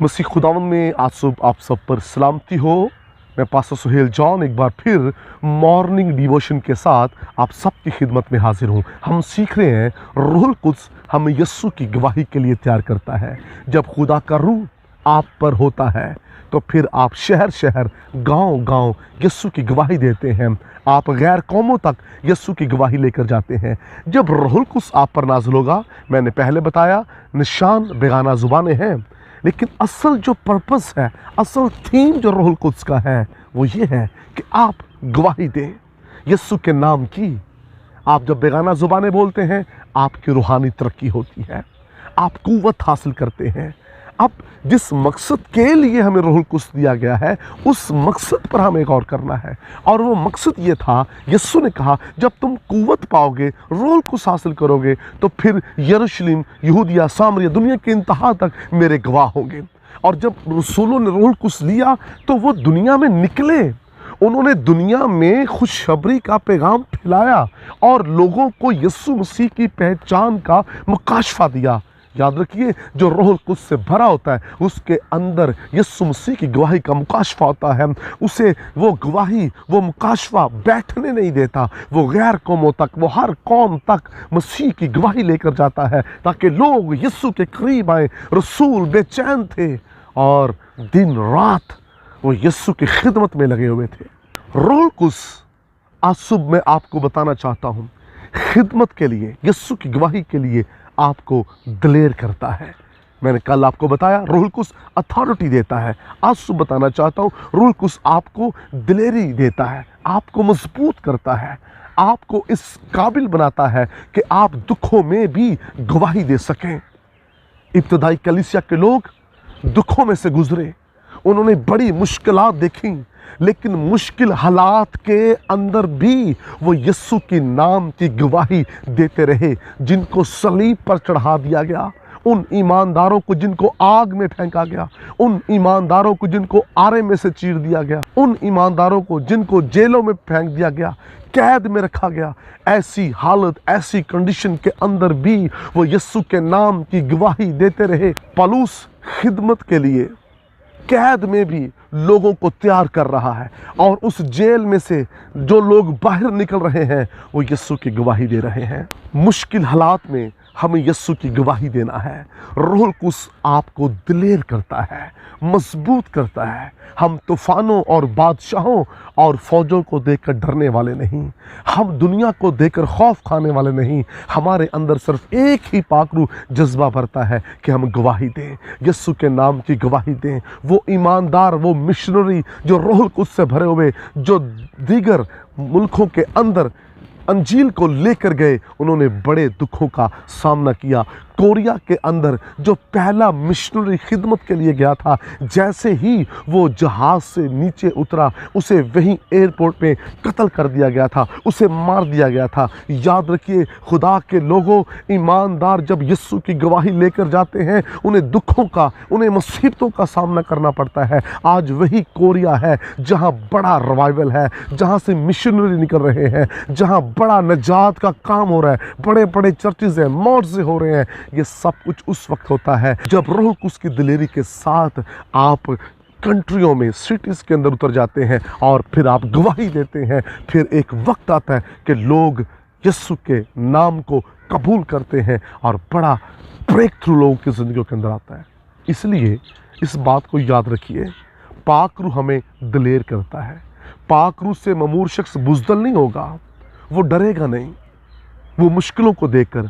मसीह खुदावंद में आज सुबह आप सब पर सलामती हो। मैं पास्टर सुहेल जॉन एक बार फिर मॉर्निंग डिवोशन के साथ आप सबकी खिदमत में हाजिर हूँ। हम सीख रहे हैं रूहुल कुद्स हमें यस्सु की गवाही के लिए तैयार करता है। जब खुदा का रूह आप पर होता है तो फिर आप शहर शहर गांव गांव यस्सु की गवाही देते हैं। आप गैर कौमों तक यस्सु की गवाही लेकर जाते हैं। जब रूहुल कुद्स आप पर नाज़िल होगा, मैंने पहले बताया निशान बेगाना ज़ुबानें हैं, लेकिन असल जो पर्पस है, असल थीम जो रूहुल कुद्स का है वो ये है कि आप गवाही दें यस्सु के नाम की। आप जब बेगाना ज़ुबानें बोलते हैं आपकी रूहानी तरक्की होती है, आप कुव्वत हासिल करते हैं। अब जिस मकसद के लिए हमें रूहुल कुद्स दिया गया है उस मकसद पर हमें गौर करना है, और वो मकसद ये था, यस्सु ने कहा जब तुम कुव्वत पाओगे, रूहुल कुद्स हासिल करोगे तो फिर यरूशलेम, यहूदिया, सामरिया, दुनिया के इंतहा तक मेरे गवाह होंगे। और जब रसूलों ने रूहुल कुद्स लिया तो वो दुनिया में निकले, उन्होंने दुनिया में खुशखबरी का पैगाम फैलाया और लोगों को यस्सु मसीह की पहचान का मुकाशफा दिया। याद रखिए, जो रूहुल कुद्स से भरा होता है उसके अंदर यस्सु मसीह की गवाही का मुकाशफा होता है। उसे वो गवाही, वो मुकाशफा बैठने नहीं देता, वो गैर कौमों तक, वो हर कौम तक मसीह की गवाही लेकर जाता है ताकि लोग यस्सु के करीब आए। रसूल बेचैन थे और दिन रात वो यस्सु की खिदमत में लगे हुए थे। रूहुल कुद्स आज सुबह मैं आपको बताना चाहता हूँ, खिदमत के लिए, यस्सु की गवाही के लिए आपको दिलेर करता है। मैंने कल आपको बताया रूहुल कुद्स अथॉरिटी देता है। आज सुबह बताना चाहता हूँ, रूहुल कुद्स आपको दिलेरी देता है, आपको मजबूत करता है, आपको इस काबिल बनाता है कि आप दुखों में भी गवाही दे सकें। इब्तदाई कलीसिया के लोग दुखों में से गुजरे, उन्होंने बड़ी मुश्किलात देखी, लेकिन मुश्किल हालात के अंदर भी वो यस्सु की नाम की गवाही देते रहे। जिनको सलीब पर चढ़ा दिया गया, उन ईमानदारों को जिनको आग में फेंका गया, उन ईमानदारों को जिनको आरे में से चीर दिया गया, उन ईमानदारों को जिनको जेलों में फेंक दिया गया, कैद में रखा गया, ऐसी हालत, ऐसी कंडीशन के अंदर भी वो यस्सु के नाम की गवाही देते रहे। पौलुस खिदमत के लिए कैद में भी लोगों को तैयार कर रहा है, और उस जेल में से जो लोग बाहर निकल रहे हैं वो यस्सु की गवाही दे रहे हैं। मुश्किल हालात में हमें यस्सु की गवाही देना है। रूहुल कुद्स आपको दिलेर करता है, मजबूत करता है। हम तूफानों और बादशाहों और फौजों को देखकर डरने वाले नहीं, हम दुनिया को देखकर खौफ खाने वाले नहीं। हमारे अंदर सिर्फ एक ही पाकरू जज्बा भरता है कि हम गवाही दें, यस्सु के नाम की गवाही दें। वो ईमानदार, वो मिशनरी जो रूहुल कुद्स से भरे हुए, जो दीगर मुल्कों के अंदर अंजील को लेकर गए, उन्होंने बड़े दुखों का सामना किया। कोरिया के अंदर जो पहला मिशनरी खिदमत के लिए गया था, जैसे ही वो जहाज़ से नीचे उतरा उसे वहीं एयरपोर्ट पे कत्ल कर दिया गया था, उसे मार दिया गया था। याद रखिए, खुदा के लोगों, ईमानदार जब यस्सु की गवाही लेकर जाते हैं उन्हें दुखों का, उन्हें मुसीबतों का सामना करना पड़ता है। आज वही कोरिया है जहाँ बड़ा रिवाइवल है, जहाँ से मिशनरी निकल रहे हैं, जहाँ बड़ा नजात का काम हो रहा है, बड़े बड़े चर्चेज हैं, मौजे हो रहे हैं। ये सब कुछ उस वक्त होता है जब रूहुल कुद्स की दिलेरी के साथ आप कंट्रियों में, सिटीज़ के अंदर उतर जाते हैं और फिर आप गवाही देते हैं। फिर एक वक्त आता है कि लोग यस्सु के नाम को कबूल करते हैं और बड़ा ब्रेक थ्रू लोगों की ज़िंदगियों के अंदर आता है। इसलिए इस बात को याद रखिए, पाक रूह हमें दिलेर करता है। पाक रूह से ममूर शख्स बुज़दिल नहीं होगा, वो डरेगा नहीं, वो मुश्किलों को देखकर,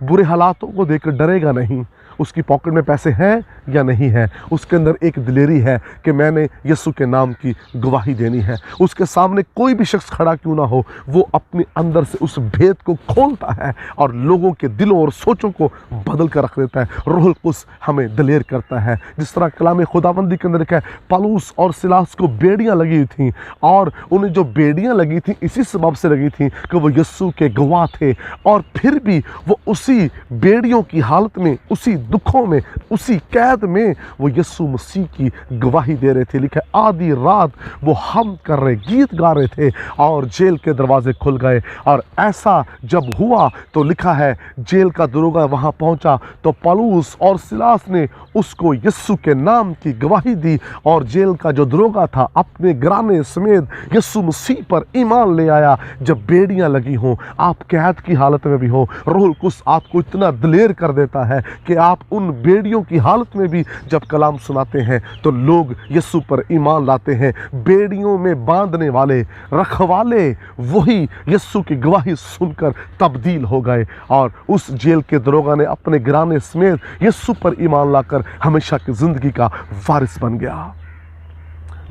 बुरे हालातों को देखकर डरेगा नहीं। उसकी पॉकेट में पैसे हैं या नहीं हैं, उसके अंदर एक दिलेरी है कि मैंने यस्सु के नाम की गवाही देनी है। उसके सामने कोई भी शख्स खड़ा क्यों ना हो, वो अपने अंदर से उस भेद को खोलता है और लोगों के दिलों और सोचों को बदल कर रख देता है। रूहुल कुद्स हमें दिलेर करता है। जिस तरह कलाम खुदाबंदी के अंदर लिखा है, पौलुस और सिलास को बेड़ियाँ लगी हुई थीं, और उन्हें जो बेड़ियाँ लगी थीं इसी सबब से लगी थीं कि वो यस्सु के गवाह थे, और फिर भी वो उसी बेड़ियों की हालत में, उसी दुखों में, उसी कैद में वो यीशु मसीह की गवाही दे रहे थे। लिखा है आधी रात वो हम कर रहे, गीत गा रहे थे और जेल के दरवाजे खुल गए। और ऐसा जब हुआ तो लिखा है जेल का दरोगा वहाँ पहुँचा तो पौलुस और सिलास ने उसको यीशु के नाम की गवाही दी और जेल का जो दरोगा था अपने घराने समेत यीशु मसीह पर ईमान ले आया। जब बेड़ियां लगी हों, आप कैद की हालत में भी हो, रूहुल कुद्स आपको इतना दिलेर कर देता है कि आप उन बेड़ियों की हालत में भी जब कलाम सुनाते हैं तो लोग यीशु पर ईमान लाते हैं। बेड़ियों में बांधने वाले रखवाले वही यीशु की गवाही सुनकर तब्दील हो गए और उस जेल के दरोगा ने अपने घराने समेत यीशु पर ईमान लाकर हमेशा की जिंदगी का वारिस बन गया।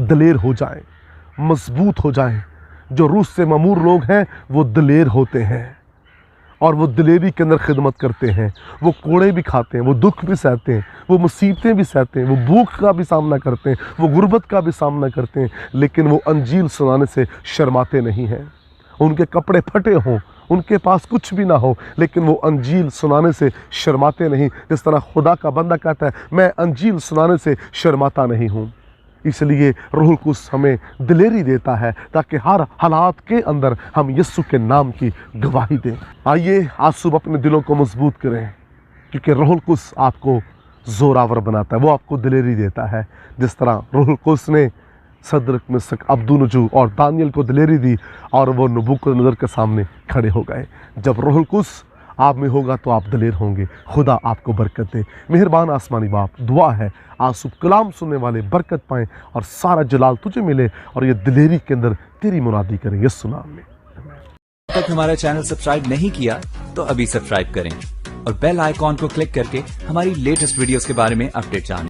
दिलेर हो जाएं, मजबूत हो जाएं। जो रूस से ममूर लोग हैं वो दिलेर होते हैं और वो दिलेरी के अंदर खिदमत करते हैं। वो कोड़े भी खाते हैं, वो दुख भी सहते हैं, वो मुसीबतें भी सहते हैं, वो भूख का भी सामना करते हैं, वो गुर्बत का भी सामना करते हैं, लेकिन वो अंजील सुनाने से शर्माते नहीं हैं। उनके कपड़े फटे हों, उनके पास कुछ भी ना हो, लेकिन वो अंजील सुनाने से शर्माते नहीं। जिस तरह खुदा का बंदा कहता है मैं अंजील सुनाने से शर्माता नहीं हूँ। इसलिए रूहुल कुद्स हमें दिलेरी देता है ताकि हर हालात के अंदर हम यीशु के नाम की गवाही दें। आइए आज सुबह अपने दिलों को मजबूत करें, क्योंकि रूहुल कुद्स आपको ज़ोरावर बनाता है, वो आपको दिलेरी देता है। जिस तरह रूहुल कुद्स ने सदरक, मिशक, अब्दुन्नगो और दानियल को दिलेरी दी और वो नबूकदनेस्सर के सामने खड़े हो गए। जब रूहुल कुद्स आप में होगा तो आप दिलेर होंगे। खुदा आपको बरकत दे। मेहरबान आसमानी बाप, दुआ है आज सुबह कलाम सुनने वाले बरकत पाएं और सारा जलाल तुझे मिले और ये दिलेरी के अंदर तेरी मुरादी करें यीशु नाम में। अब तक हमारा चैनल सब्सक्राइब नहीं किया तो अभी सब्सक्राइब करें और बेल आइकॉन को क्लिक करके हमारी लेटेस्ट वीडियोस के बारे में अपडेट जानें।